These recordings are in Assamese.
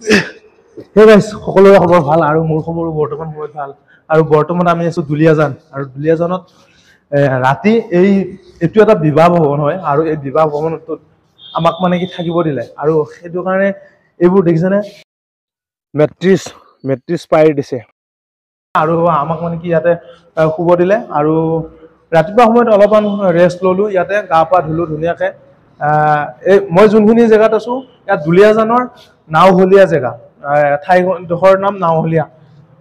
হে গাইছ সকলোৰে খবৰ ভাল আৰু মোৰ খবৰো বৰ্তমান সময়ত ভাল আৰু বৰ্তমান আমি আছো দুলিয়াজান আৰু দুলিয়াজানত ৰাতি এইটো এটা বিবাহ ভৱন হয় আৰু এই বিবাহ ভৱনটোত আমাক মানে কি থাকিব দিলে আৰু সেইটো কাৰণে এইবোৰ দেখিছেনে মেট্ৰিছ পাই দিছে আৰু আমাক মানে কি ইয়াতে শুব দিলে আৰু ৰাতিপুৱা সময়ত অলপমান ৰেষ্ট ললো ইয়াতে গা পা ধুলো ধুনীয়াকে মই যোনখিনি জেগাত আছো ইয়াত দুলিয়াজানৰ নাওহলীয়া জেগা ঠাইডোখৰৰ নাম নাওহলীয়া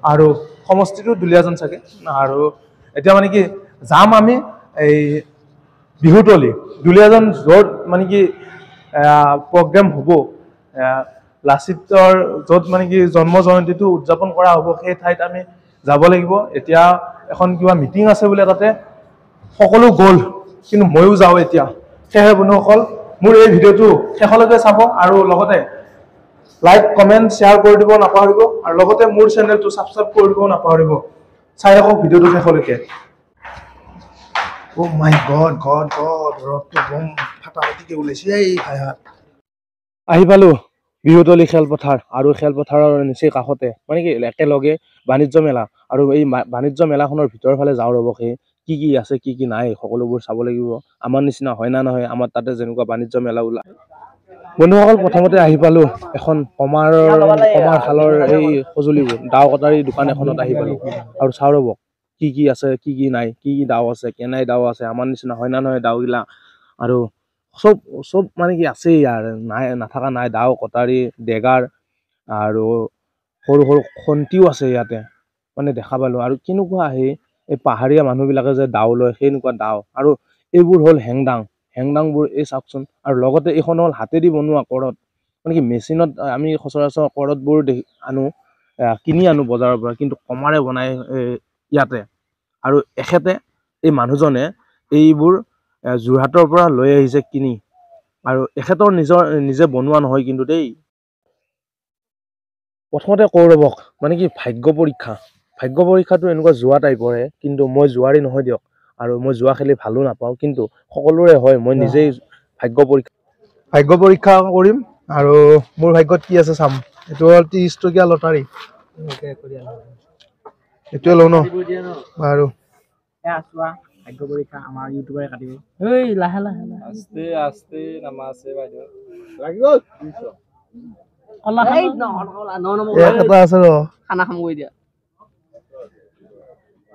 আৰু সমষ্টিটো দুলিয়াজান চাগে আৰু এতিয়া মানে কি যাম আমি এই বিহুতলী দুলিয়াজান য'ত মানে কি প্ৰগ্ৰেম হ'ব লাচিতৰ য'ত মানে কি জন্ম জয়ন্তীটো উদযাপন কৰা হ'ব সেই ঠাইত আমি যাব লাগিব এতিয়া এখন কিবা মিটিং আছে বোলে তাতে সকলো গ'ল কিন্তু ময়ো যাওঁ এতিয়া সেয়েহে বন্ধুসকল মোৰ এই ভিডিঅ'টো শেষলৈকে চাব আৰু লগতে লাইক কমেণ্ট শ্বেয়াৰ কৰি দিব নাপাহৰিব আৰু লগতে মোৰ চেনেলটো ছাবস্ক্ৰাইব কৰি দিব নাপাহৰিব চাই ৰাখক ভিডিঅ'টো শেষলৈকে Oh my God, ৰদটো বম ফাটাফাটিকে ওলাইছে এই ভাইহাত আহি পালো বিহুতলী খেলপথাৰ আৰু খেলপথাৰৰ নিচেই কাষতে মানে কি একেলগে বাণিজ্য মেলা আৰু এই বাণিজ্য মেলাখনৰ ভিতৰৰ ফালে যাওঁ ৰ'ব কি আছে কি নাই সকলোবোৰ চাব লাগিব আমাৰ নিচিনা হয় না নহয় আমাৰ তাতে যেনেকুৱা বাণিজ্য মেলা ওলায় বন্ধুসকল প্ৰথমতে আহি পালো এখন কমাৰ খালৰ এই সঁজুলিবোৰ দাও কটাৰী দোকান এখনত আহি পালো আৰু চাওঁ ৰ'ব কি আছে কি নাই কি দাও আছে কেনাই দাও আছে আমাৰ নিচিনা হয় না নহয় দাওগিলা আৰু চব মানে কি আছে ইয়াৰ নাই নাথাকা নাই দাও কটাৰী ডেগাৰ আৰু সৰু খন্তিও আছে ইয়াতে মানে দেখা পালো আৰু কেনেকুৱা আহে এই পাহাৰীয়া মানুহবিলাকে যে দাও লয় সেনেকুৱা দাও আৰু এইবোৰ হ'ল হেংদাংবোৰ এই চাওকচোন আৰু লগতে এইখন হ'ল হাতেদি বনোৱা কৰদ মানে কি মেচিনত আমি সচৰাচৰ কৰদবোৰ কিনি আনো বজাৰৰ পৰা কিন্তু কমাৰে বনাই ইয়াতে আৰু এখেতে এই মানুহজনে এইবোৰ যোৰহাটৰ পৰা লৈ আহিছে কিনি আৰু এখেতৰ নিজে বনোৱা নহয় কিন্তু দেই প্ৰথমতে কওঁ ৰ'বক মানে কি ভাগ্য পৰীক্ষাটো এনেকুৱা যোৱা টাইপৰে কিন্তু মই যোৱাৰি নহয় দিয়ক আৰু মই যোৱা খেলি ভালো নাপাওঁ কিন্তু সকলোৰে হয় মই নিজেই ভাগ্য পৰীক্ষা কৰিম আৰু মোৰ ভাগ্যত কি আছে চাম এইটো হ'ল 30 টকীয়া লটাৰী এইটোৱে লওঁ ন আৰু ভাগ্য পৰীক্ষা আমাৰ ইউটিউবাৰে কাটিব এই লাহে আস্তে নামা আছে বাইদেউ লাগি গ'ল এটা আছে ৰ খানা খাম গৈ দিয়া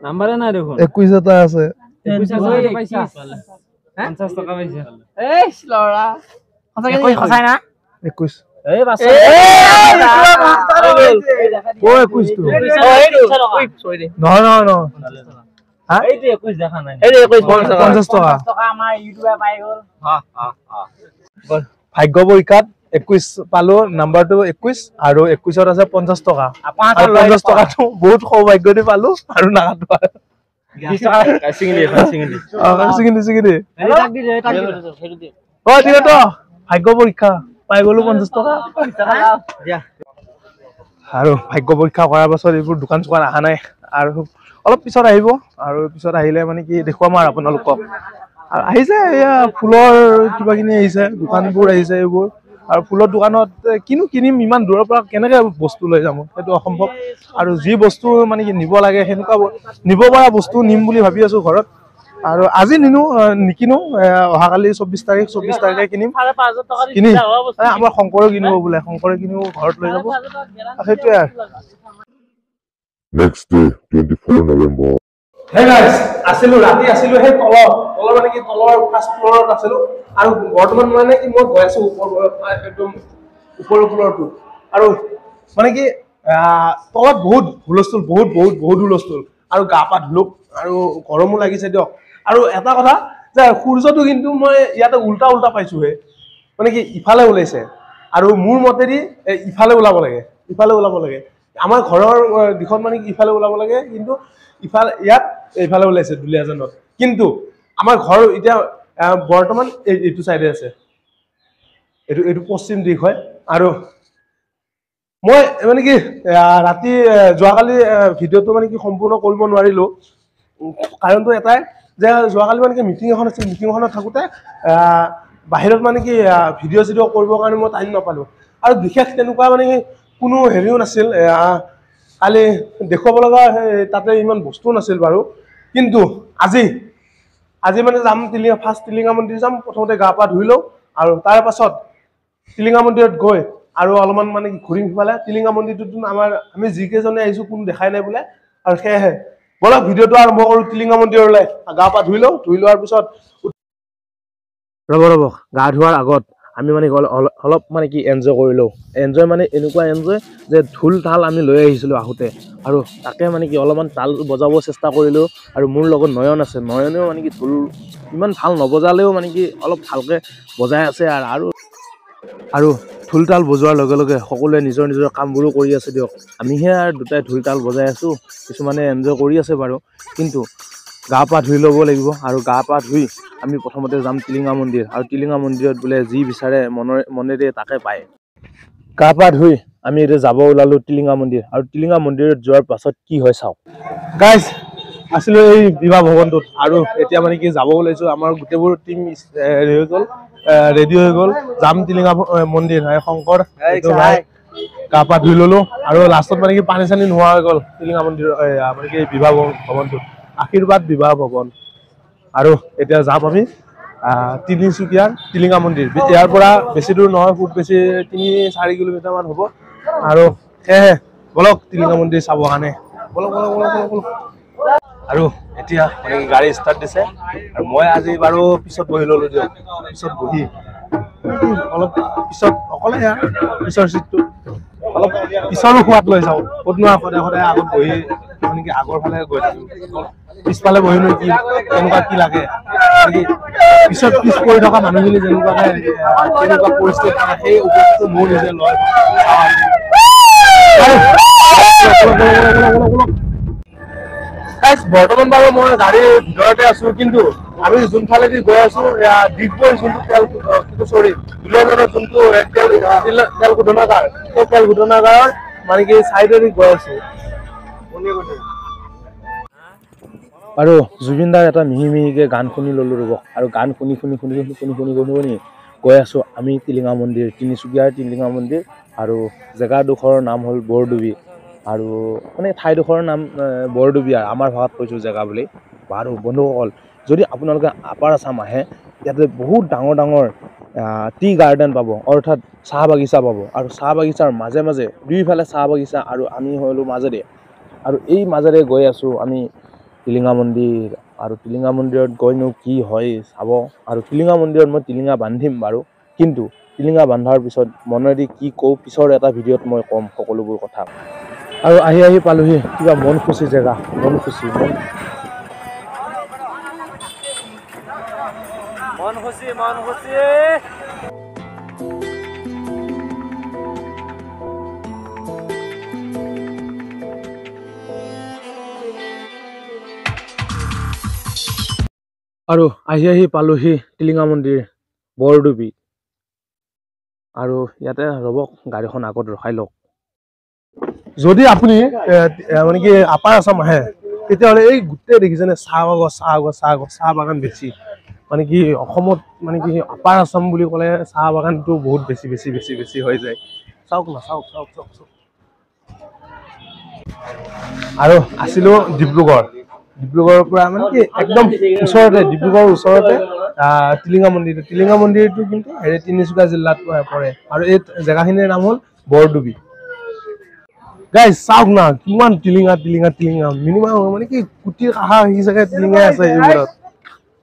নাম্বাৰে নাই দেখোন 21 এটা আছে 50 টকা পাইছে এই লৰা সঁচাই না 21 এই বাস নহয় এইটো 21 দেখা নাই এই 50 টকা আমাৰ ইউটিউবে পাই গ'ল ভাগ্য পৰীক্ষাত 21 পালো নাম্বাৰটো 21 আৰু 21ত আছে 50 টকা 50 টকাটো বহুত সৌভাগ্য দি পালো আৰু নাকাটো 20 টকা সিঙি ভাগ্য পৰীক্ষা পাই গলো 50 টকা আৰু ভাগ্য পৰীক্ষা কৰাৰ পাছত এইবোৰ দোকান চোকান অহা নাই আৰু অলপ পিছত আহিব আৰু পিছত আহিলে মানে কি দেখুৱাম আৰু আপোনালোকক আৰু আহিছে এয়া ফুলৰ কিবা কিনি আহিছে দোকানবোৰ আহিছে এইবোৰ আৰু ফুলৰ দোকানত কিনিম ইমান দূৰৰ পৰা কেনেকে বস্তু লৈ যাম সেইটো অসম্ভৱ আৰু যি বস্তু মানে কি নিব লাগে সেনেকুৱা নিব পৰা বস্তু নিম বুলি ভাবি আছো ঘৰত আৰু আজি নিকিনো অহাকালি 24 তাৰিখে কিনিম আমাৰ শংকৰে কিনিব বোলে শংকৰে কিনিব ঘৰত লৈ যাব সেইটোৱে আৰু Next day, 24 November. Hey guys, ৰাতি আছিলো সেই তলৰ মানে কি তলৰ ফাৰ্ষ্ট ফ্লৰত আছিলো আৰু বৰ্তমান মানে কি মই গৈ আছো একদম ওপৰৰ ফ্লৰটো আৰু মানে কি তলত বহুত হুলস্থুল বহুত হুলস্থুল আৰু গা পা ধুলো আৰু গৰমো লাগিছে দিয়ক আৰু এটা কথা যে সূৰ্যটো কিন্তু মই ইয়াতে উল্টা পাইছোহে মানে কি ইফালে ওলাইছে আৰু মোৰ মতেদি ইফালে ওলাব লাগে আমাৰ ঘৰৰ দিশত মানে কি ইফালে ওলাব লাগে কিন্তু এইফালে ওলাইছে দুলিয়াজানত কিন্তু আমাৰ ঘৰ এতিয়া বৰ্তমান এইটো চাইডে আছে এইটো পশ্চিম দিশ হয় আৰু মই মানে কি ৰাতি যোৱাকালি ভিডিঅ'টো মানে কি সম্পূৰ্ণ কৰিব নোৱাৰিলো কাৰণটো এটাই যে যোৱাকালি মানে কি মিটিং এখন আছিল মিটিংখনত থাকোতে বাহিৰত মানে কি ভিডিঅ' চিডিঅ' কৰিবৰ কাৰণে মই টাইম নাপালো আৰু বিশেষ তেনেকুৱা মানে কোনো হেৰিও নাছিল কালি দেখুৱাব লগা তাতে ইমান বস্তু নাছিল বাৰু কিন্তু আজি মানে যাম ফাৰ্ষ্ট টিলিঙা মন্দিৰ যাম প্ৰথমতে গা পা ধুই লওঁ আৰু তাৰ পাছত টিলিঙা মন্দিৰত গৈ আৰু অলপমান মানে ঘূৰিম সিফালে টিলিঙা মন্দিৰটোত আমি যিকেইজনে আহিছোঁ কোনো দেখাই নাই বোলে আৰু সেয়েহে বলক ভিডিঅ'টো আৰম্ভ কৰোঁ টিলিঙা মন্দিৰলৈ গা পা ধুই লোৱাৰ পিছত ৰ'ব গা ধোৱাৰ আগত আমি মানে অলপ মানে কি এনজয় কৰিলোঁ এনজয় মানে এনেকুৱা এনজয় যে ঢোল তাল আমি লৈ আহিছিলোঁ আহোঁতে আৰু তাকে মানে কি অলপমান তাল বজাব চেষ্টা কৰিলোঁ আৰু মোৰ লগত নয়ন আছে নয়নেও মানে কি ঢোল ইমান ভাল নবজালেও মানে কি অলপ ভালকৈ বজাই আছে আৰু ঢোল তাল বজোৱাৰ লগে লগে সকলোৱে নিজৰ নিজৰ কামবোৰো কৰি আছে দিয়ক আমিহে আৰু দুটাই ঢোল তাল বজাই আছোঁ কিছুমানে এনজয় কৰি আছে বাৰু কিন্তু গা পা ধুই ল'ব লাগিব আৰু গা পা ধুই আমি প্ৰথমতে যাম টিলিঙা মন্দিৰ আৰু টিলিঙা মন্দিৰত বোলে যি বিচাৰে মনেৰে তাকে পায় গা পা ধুই আমি এতিয়া যাব ওলালোঁ টিলিঙা মন্দিৰ আৰু টিলিঙা মন্দিৰত যোৱাৰ পাছত কি হয় চাওক গাইজ আছিলোঁ এই বিবাহ ভৱনটোত আৰু এতিয়া মানে কি যাব ওলাইছোঁ আমাৰ গোটেইবোৰ টিম ৰেডি হৈ গ'ল যাম টিলিঙা মন্দিৰ শংকৰ গা পা ধুই ল'লোঁ আৰু লাষ্টত মানে কি পানী চানী নোহোৱা হৈ গ'ল টিলিঙা মন্দিৰ মানে কি বিবাহ ভৱনটোত আশীৰ্বাদ বিবাহ ভৱন আৰু এতিয়া যাম আমি তিনিচুকীয়াৰ টিলিঙা মন্দিৰ ইয়াৰ পৰা বেছি দূৰ নহয় খুব বেছি 3-4 কিলোমিটাৰমান হ'ব আৰু সেয়েহে বলক টিলিঙা মন্দিৰ চাবৰ কাৰণে বলক আৰু এতিয়া মানে গাড়ী ষ্টাৰ্ট দিছে আৰু মই আজি বাৰু পিছত বহি ল'লোঁ দিয়ক পিছত বহি অলপ পিছত অকলে পিছৰ চিটটো অলপ পিছৰো সোৱাদ লৈ যাওঁ ক'তনো সদায় আগত বহি মানে কি আগৰ ফালে গৈ থাকিম পিছফালে বহিনো কি কেনেকুৱা কি লাগে পিছত পিছ পৰি থকা মানুহখিনি যেনেকুৱাকে কেনেকুৱা পৰিস্থিতি থাকে সেই উপদেশটো মোৰ নিজে লয় বৰ্তমান বাৰু মই গাড়ীৰ ভিতৰতে আছো কিন্তু আমি যোনফালেদি গৈ আছো ডিগবৈ যোনটো দুলীয়াজানৰ যোনটো তেল শোধনাগাৰ সেই তেল শোধনাগাৰৰ মানে কি চাইডেদি গৈ আছো আৰু জুবিন দাৰ এটা মিহিকে গান শুনি ল'লোঁ ৰ'ব আৰু গান শুনি গৈ আছোঁ আমি টিলিঙা মন্দিৰ তিনিচুকীয়াৰ টিলিঙা মন্দিৰ আৰু জেগাডোখৰৰ নাম হ'ল বৰডুবি আৰু মানে ঠাইডোখৰৰ নাম বৰডুবি আৰু আমাৰ ভাষাত কৈছোঁ জেগা বুলি বাৰু বন্ধুসকল যদি আপোনালোকে আপাৰ আছাম আহে ইয়াতে বহুত ডাঙৰ টি গাৰ্ডেন পাব অৰ্থাৎ চাহ বাগিচা পাব আৰু চাহ বাগিচাৰ মাজে দুইফালে চাহ বাগিচা আৰু আমি হ'লোঁ মাজেৰে আৰু এই মাজেৰে গৈ আছোঁ আমি টিলিঙা মন্দিৰ আৰু টিলিঙা মন্দিৰত গৈনো কি হয় চাব আৰু টিলিঙা মন্দিৰত মই টিলিঙা বান্ধিম বাৰু কিন্তু টিলিঙা বান্ধাৰ পিছত মনেদি কি কওঁ পিছৰ এটা ভিডিঅ'ত মই ক'ম সকলোবোৰ কথা আৰু আহি পালোহি কিবা মন খুচি জেগা মন খুচি আৰু আহি পালোহি টিলিঙা মন্দিৰ বৰডুবি আৰু ইয়াতে ৰ'বক গাড়ীখন আগত ৰখাই লওক যদি আপুনি মানে কি আপাৰ আছাম আহে তেতিয়াহ'লে এই গোটেই দেখিছেনে চাহ বাগান বেছি মানে কি অসমত মানে কি আপাৰ আছাম বুলি ক'লে চাহ বাগানটো বহুত বেছি হৈ যায় চাওক আৰু আছিলোঁ ডিব্ৰুগড়ৰ পৰা মানে কি একদম ওচৰতে ডিব্ৰুগড়ৰ ওচৰতে টিলিঙা মন্দিৰটো কিন্তু তিনিচুকীয়া জিলাত পৰে আৰু এই জেগাখিনিৰ নাম হ'ল বৰডুবি গাইজ চাওক না কিমান টিলিঙা মিনিমাম মানে কি কোটিৰ কাষা চাগে টিলিঙাই আছে এইবোৰত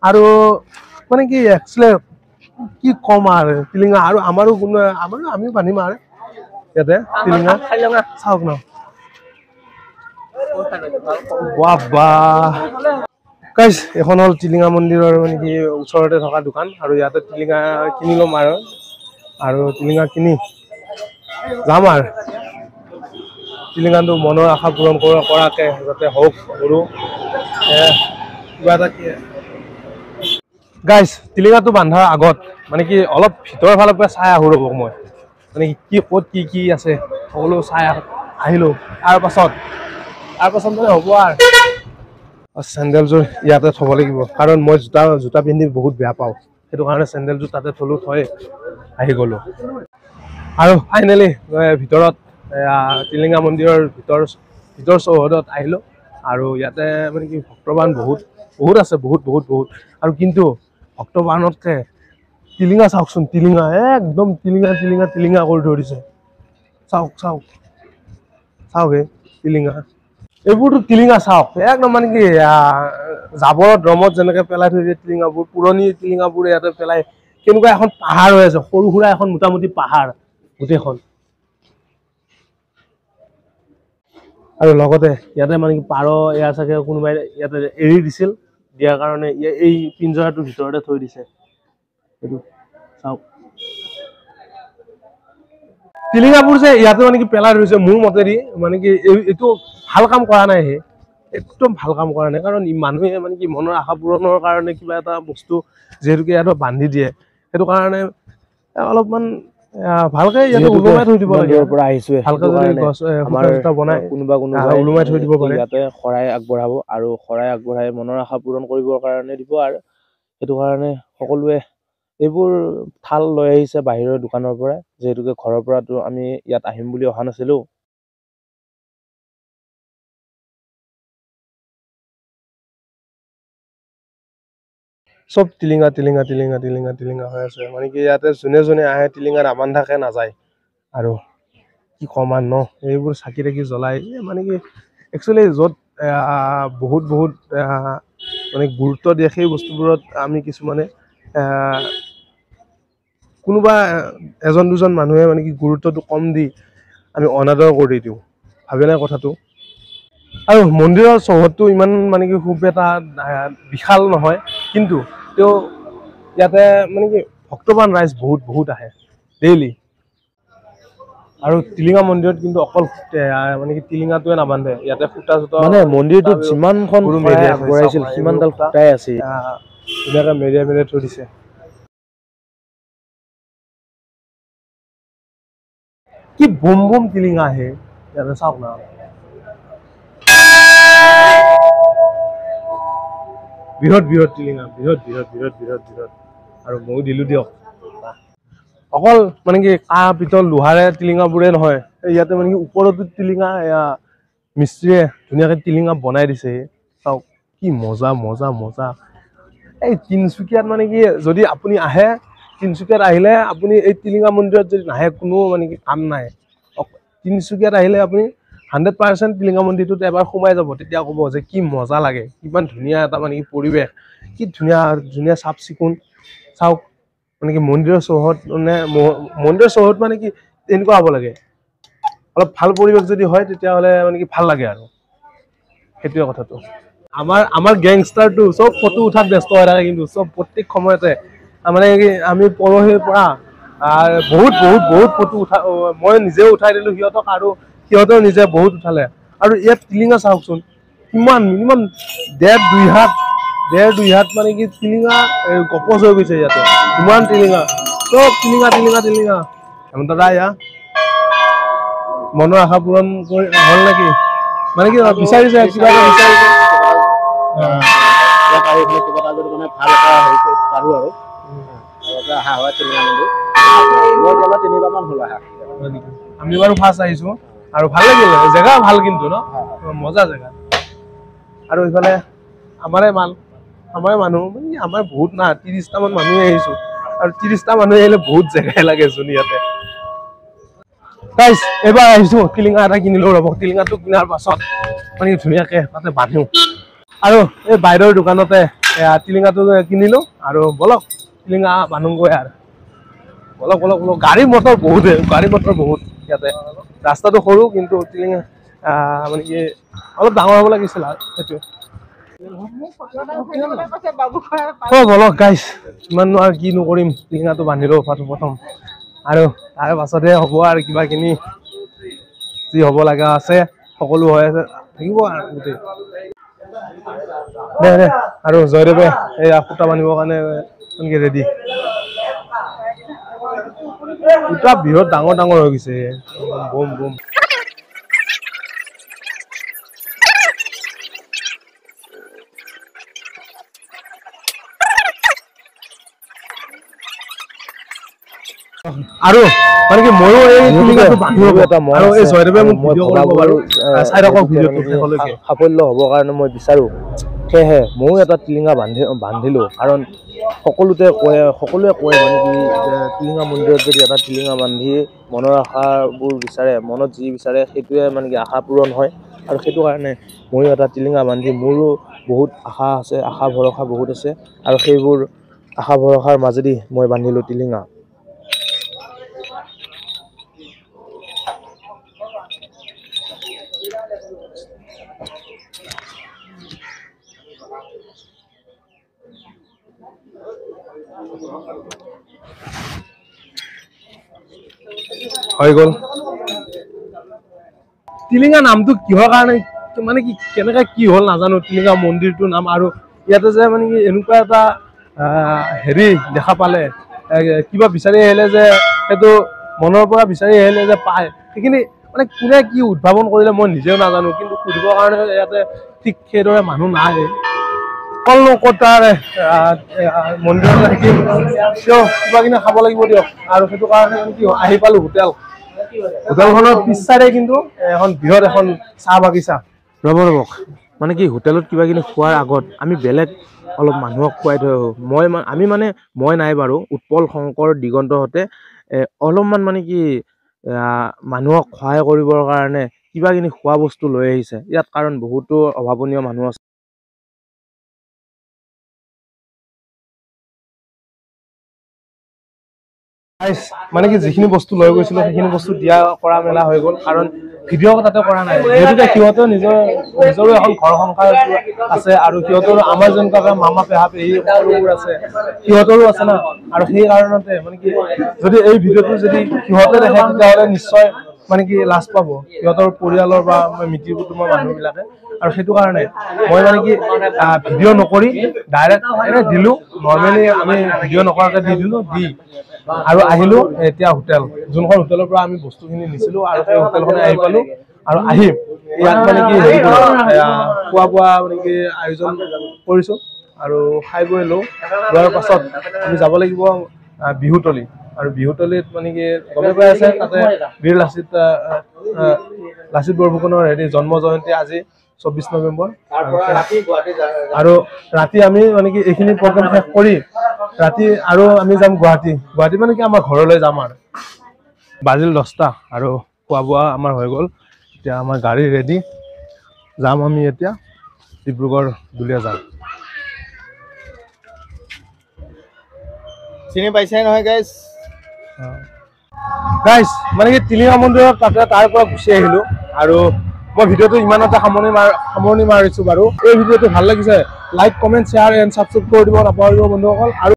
আৰু মানে কি একচুৱেলি কি ক'ম আৰু টিলিঙা আৰু আমাৰো আমিও বান্ধিম আৰু ইয়াতে টিলিঙা চাওক না গাইজ এখন হ'ল টিলিঙা মন্দিৰৰ মানে কি ওচৰতে থকা দোকান আৰু ইয়াতে টিলিঙা কিনি ল'ম আৰু টিলিঙা কিনি যাম আৰু টিলিঙাটো মনৰ আশা পূৰণ কৰাকে যাতে হওক সৰু কিবা এটা গাইজ টিলিঙাটো বান্ধাৰ আগত মানে কি অলপ ভিতৰৰ ফালৰ পৰা চাই আহোঁ ৰ'ব মই মানে কি ক'ত কি আছে সকলো চাই আহিলোঁ তাৰ পাছত মানে হ'ব আৰু চেণ্ডেলযোৰ ইয়াতে থ'ব লাগিব কাৰণ মই জোতা পিন্ধি বহুত বেয়া পাওঁ সেইটো কাৰণে চেণ্ডেলযোৰ তাতে থৈ আহি গ'লোঁ আৰু ফাইনেলি ভিতৰত টিলিঙা মন্দিৰৰ ভিতৰ চৌহদত আহিলোঁ আৰু ইয়াতে মানে কি ভক্তবান বহুত আছে বহুত আৰু কিন্তু ভক্তবানতকৈ টিলিঙা চাওকচোন টিলিঙা একদম টিলিঙা কৰি থৈ দিছে চাওক হে টিলিঙা এইবোৰতো টিলিঙা চাওক একদম মানে কি জাবৰ ড্ৰমত যেনেকৈ পেলাই থৈ দিয়ে টিলিঙাবোৰ পুৰণি টিলিঙাবোৰ ইয়াতে পেলাই কেনেকুৱা এখন পাহাৰ হৈ আছে সৰু সুৰা এখন মোটামুটি পাহাৰ গোটেইখন আৰু লগতে ইয়াতে মানে কি পাৰ এয়া চাগে কোনোবাই ইয়াতে এৰি দিছিল দিয়াৰ কাৰণে এই পিঞ্জৰাটোৰ ভিতৰতে থৈ দিছে এইটো চাওক টিলিঙাবোৰ যে ইয়াতে মানে কি পেলাই থৈছে মোৰ মতেদি মানে কি এইটো ভাল কাম কৰা নাই একদম ভাল কাম কৰা নাই কাৰণ মানুহে মানে কি মনৰ আশা পূৰণৰ কাৰণে কিবা এটা বস্তু যিহেতুকে ইয়াত বান্ধি দিয়ে সেইটো কাৰণে অলপমান ভালকে ইয়াতে ওলমাই থৈ দিব লাগে পৰা আহিছো ভালকে যদি গছ এটা বনাই কোনোবা ওলমাই থৈ দিব পাৰে ইয়াতে শৰাই আগবঢ়াব আৰু শৰাই আগবঢ়াই মনৰ আশা পূৰণ কৰিবৰ কাৰণে দিব আৰু সেইটো কাৰণে সকলোৱে এইবোৰ থাল লৈ আহিছে বাহিৰৰ দোকানৰ পৰা যিহেতুকে ঘৰৰ পৰাতো আমি ইয়াত আহিম বুলি অহা নাছিলো সব টিলিঙা হৈ আছে মানে কি ইয়াতে যোনে আহে টিলিঙা নাবান্ধাকে নাযায় আৰু কি কম ন এইবোৰ চাকি তাকি জ্বলাই মানে কি একচুৱেলি য'ত বহুত মানে গুৰুত্ব দিয়ে সেই বস্তুবোৰত আমি কিছুমানে কোনোবা এজন দুজন মানুহে মানে কি গুৰুত্বটো কম দি আমি অনাদৰ কৰি দিওঁ ভাবেনে কথাটো আৰু মন্দিৰৰ চৌহদটো ইমান মানে কি খুব এটা বিশাল নহয় কিন্তু তেওঁ ইয়াতে মানে কি ভক্তবান ৰাইজ বহুত আহে ডেইলি আৰু টিলিঙা মন্দিৰত কিন্তু অকল মানে কি টিলিঙাটোৱে নাবান্ধে ইয়াতে সূতা চূতা মানে মন্দিৰটোত যিমানখন আগবঢ়াইছিল সিমানডাল সূতাই আছে ধুনীয়াকৈ মেৰিয়াই থৈ দিছে কি বুম টিলিঙা আহে ইয়াতে চাওক না বৃহৎ টিলিঙা বৃহৎ আৰু ময়ো দিলো দিয়ক অকল মানে কি কাঁহ পিতল লোহাৰে টিলিঙাবোৰে নহয় ইয়াতে মানে কি ওপৰতো টিলিঙা মিস্ত্ৰীয়ে ধুনীয়াকৈ টিলিঙা বনাই দিছে চাওক কি মজা এই তিনিচুকীয়াত মানে কি যদি আপুনি আহে তিনিচুকীয়াত আহিলে আপুনি এই টিলিঙা মন্দিৰত যদি নাহে কোনো মানে কি কাম নাই তিনিচুকীয়াত আহিলে আপুনি 100% টিলিঙা মন্দিৰটোত এবাৰ সোমাই যাব তেতিয়া ক'ব যে কি মজা লাগে কিমান ধুনীয়া এটা মানে কি পৰিৱেশ কি ধুনীয়া চাফ চিকুণ চাওক মানে কি মন্দিৰৰ চৌহদ মানে কি এনেকুৱা হ'ব লাগে অলপ ভাল পৰিৱেশ যদি হয় তেতিয়াহ'লে মানে কি ভাল লাগে আৰু সেইটোৱে কথাটো আমাৰ গেংষ্টাৰটো চব ফটো উঠাত ব্যস্ত হৈ থাকে কিন্তু চব প্ৰত্যেক সময়তে মানে কি আমি পৰহিৰ পৰা বহুত ফটো মই নিজেও উঠাই দিলো সিহঁতক আৰু সিহঁতেও নিজে বহুত উঠালে আৰু ইয়াত টিলিঙা চাওকচোন কিমান মিনিমাম ডেৰ দুই হাত মানে কি টিলিঙা গপচ হৈ গৈছে ইয়াতে ইমান টিলিঙা চব টিলিঙা দাদা ইয়া মনৰ আশা পূৰণ কৰি হ'ল নেকি মানে কি বিচাৰিছে কিবা এটা বিচাৰিছে আমি বাৰু ফাৰ্ষ্ট আহিছো আৰু ভাল লাগিল জেগা ভাল কিন্তু ন মজা জেগা আৰু এইফালে আমাৰে মানুহ মানে আমাৰ বহুত না 30টা মান মানুহে আহিছো আৰু 30টা মানুহে আহিলে বহুত জেগাই লাগে ইয়াতে গাইজ এবাৰ আহিছো টিলিঙা এটা কিনিলো ৰ'ব টিলিঙাটো কিনাৰ পাছত মানে ধুনীয়াকে তাতে বান্ধো আৰু এই বাইদেউৰ দোকানতে টিলিঙাটো কিনিলো আৰু বলক টিলিঙা বান্ধোগৈ আৰু বলক গাড়ী মটৰ বহুত ইয়াতে ৰাস্তাটো সৰু কিন্তু টিলিঙা মানে কি অলপ ডাঙৰ হ'ব লাগিছিল আৰু সেইটোৱে বলক গাইজ ইমাননো আৰু কিনো কৰিম টিলিঙাটো বান্ধিলো প্ৰথম আৰু তাৰ পাছতহে হ'ব আৰু কিবা কিনি যি হ'ব লগা আছে সকলো হৈ আছে থাকিব আৰু গোটেই দে আৰু জয়দেৱে এই সূতা বান্ধিবৰ কাৰণে ৰেডি সূতা বৃহৎ ডাঙৰ হৈ গৈছে বম আৰু মানে কি ময়ো এই টিলিঙাটো বান্ধিব এটা মন আৰু এই জয়দেৱে মোক ভিডিঅ' কৰিব বাৰু চাই ৰাখক ভিডিঅ'টো শেষলৈকে সাফল্য হ'বৰ কাৰণে মই বিচাৰোঁ সেয়েহে ময়ো এটা টিলিঙা বান্ধিলোঁ কাৰণ সকলোৱে কয় মানে কি যে টিলিঙা মন্দিৰত যদি এটা টিলিঙা বান্ধি মনৰ আশাবোৰ বিচাৰে মনত যি বিচাৰে সেইটোৱে মানে কি আশা পূৰণ হয় আৰু সেইটো কাৰণে ময়ো এটা টিলিঙা বান্ধি মোৰো বহুত আশা আছে আশা ভৰসা বহুত আছে আৰু সেইবোৰ আশা ভৰসাৰ মাজেদি মই বান্ধিলোঁ টিলিঙা হৈ গ'ল টিলিঙা নামটো কিহৰ কাৰণে মানে কি কেনেকৈ কি হ'ল নাজানো টিলিঙা মন্দিৰটোৰ নাম আৰু ইয়াতে যে মানে কি এনেকুৱা এটা হেৰি দেখা পালে কিবা বিচাৰি আহিলে যে সেইটো মনৰ পৰা বিচাৰি আহিলে যে পায় সেইখিনি মানে কোনে কি উদ্ভাৱন কৰিলে মই নিজেও নাজানো কিন্তু সুধিবৰ কাৰণে ইয়াতে ঠিক সেইদৰে মানুহ নাই কলনো ক'ত তাৰ মন্দিৰত থাকিম কিয় কিবা কিনি খাব লাগিব দিয়ক আৰু সেইটো কাৰণে কি আহি পালোঁ হোটেলখনৰ পিছ চাইডে কিন্তু এখন বৃহৎ এখন চাহ বাগিচা ৰ'ব মানে কি হোটেলত কিবা কিনি খোৱাৰ আগত আমি বেলেগ অলপ মানুহক খুৱাই থৈ আহোঁ মই নাই বাৰু উৎপল শংকৰ দিগন্তহঁতে অলপমান মানে কি মানুহক সহায় কৰিবৰ কাৰণে কিবা কিনি খোৱা বস্তু লৈ আহিছে ইয়াত কাৰণ বহুতো অভাৱনীয় মানুহ আছে মানে কি যিখিনি বস্তু লৈ গৈছিলোঁ সেইখিনি বস্তু দিয়া কৰা মেলা হৈ গ'ল কাৰণ ভিডিঅ' তাতে কৰা নাই যিহেতুকে সিহঁতেও নিজৰো এখন ঘৰ সংসাৰ আছে আৰু সিহঁতৰো আমাৰ যেনেকুৱাকৈ মামা পেহা পেহী সকলোবোৰ আছে সিহঁতৰো আছে না আৰু সেই কাৰণতে মানে কি যদি এই ভিডিঅ'টো যদি সিহঁতে দেখে তেতিয়াহ'লে নিশ্চয় মানে কি লাজ পাব সিহঁতৰ পৰিয়ালৰ বা মিতিৰ কুটুমৰ মানুহবিলাকে আৰু সেইটো কাৰণে মই মানে কি ভিডিঅ' নকৰি ডাইৰেক্ট এনে দিলোঁ নৰ্মেলি আমি ভিডিঅ' নকৰাকৈ দি দিলোঁ আৰু আহিলোঁ এতিয়া হোটেল যোনখন হোটেলৰ পৰা আমি বস্তুখিনি নিছিলোঁ আৰু সেই হোটেলখনে আহি পালোঁ আৰু আহি ইয়াত মানে কি হেৰি খোৱা বোৱা মানে কি আয়োজন কৰিছোঁ আৰু খাই বৈ লোৱাৰ পাছত আমি যাব লাগিব বিহুতলী আৰু বিহুতলীত মানে কি গমে পাই আছে তাতে বীৰ লাচিত বৰফুকনৰ হেৰি জন্ম জয়ন্তী আজি 24 নৱেম্বৰ আৰু ৰাতি আমি মানে কি এইখিনি প্ৰগ্ৰেম শেষ কৰি ৰাতি আৰু আমি যাম গুৱাহাটী মানে কি আমাৰ ঘৰলৈ যাম আৰু বাজিল 10টা আৰু খোৱা বোৱা আমাৰ হৈ গ'ল এতিয়া আমাৰ গাড়ী ৰেডি যাম আমি এতিয়া ডিব্ৰুগড় দুলীয়াজান চিনি পাইছাই নহয় গাইজ মানে কি টিলিঙা মন্দিৰত তাৰ পৰা গুচি আহিলোঁ আৰু মই ভিডিঅ'টো ইমানতে সামৰণি মাৰিছোঁ বাৰু এই ভিডিঅ'টো ভাল লাগিছে like comment share and subscribe কৰি দিব নাপাহৰিব বন্ধুসকল আৰু